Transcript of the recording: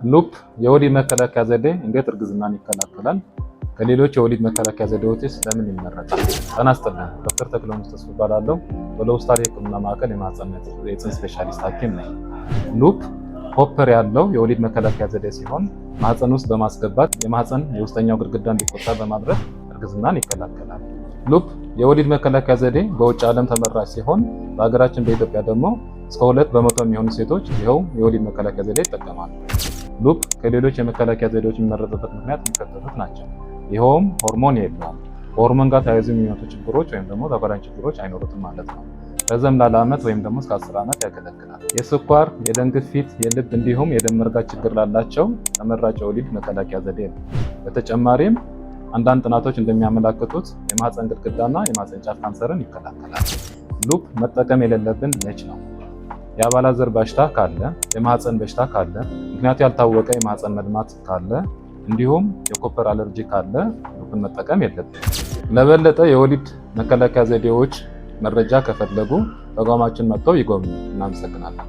ሉፕ የወሊድ መከላከያ ዘዴ እንዴት እርግዝናን ይከላከላል? ከሌሎች የወሊድ መከላከያ ዘዴዎችስ ለምን ይመረጣል? ጤና ይስጥልኝ። ዶክተር ተክለወንድ ተስፋ እባላለሁ። በሎስታር የህክምና ማዕከል የማህፀንና የፅንስ ስፔሻሊስት ሐኪም ነኝ። ሉፕ ሆፐር ያለው የወሊድ መከላከያ ዘዴ ሲሆን ማህፀን ውስጥ በማስገባት የማህፀን የውስጠኛው ግድግዳ እንዲቆጣ በማድረግ እርግዝናን ይከላከላል። ሉፕ የወሊድ መከላከያ ዘዴ በውጭ ዓለም ተመራጭ ሲሆን በሀገራችን በኢትዮጵያ ደግሞ እስከ 2% የሚሆኑ ሴቶች ይኸው የወሊድ መከላከያ ዘዴ ይጠቀማሉ። ሉፕ ከሌሎች የመከላከያ ዘዴዎች የሚመረጥበት ምክንያት የሚከተሉት ናቸው። ይኸውም ሆርሞን የለውም። ከሆርሞን ጋር ተያይዞ የሚመጡ ችግሮች ወይም ደግሞ ተጓዳኝ ችግሮች አይኖሩትም ማለት ነው። ረዘም ላለ ዓመት ወይም ደግሞ እስከ 10 ዓመት ያገለግላል። የስኳር፣ የደም ግፊት፣ የልብ እንዲሁም የደም መርጋት ችግር ላላቸው ተመራጭ የወሊድ መከላከያ ዘዴ ነው። በተጨማሪም አንዳንድ ጥናቶች እንደሚያመላክቱት የማህፀን ግድግዳና የማህፀን ጫፍ ካንሰርን ይከላከላል። ሉፕ መጠቀም የሌለብን መች ነው? የአባላዘር በሽታ ካለ፣ የማህፀን በሽታ ካለ፣ ምክንያቱ ያልታወቀ የማህፀን መድማት ካለ እንዲሁም የኮፐር አለርጂ ካለ ሉፕን መጠቀም የለብን። ለበለጠ የወሊድ መከላከያ ዘዴዎች መረጃ ከፈለጉ ተቋማችን መጥተው ይጎብኙ። እናመሰግናለን።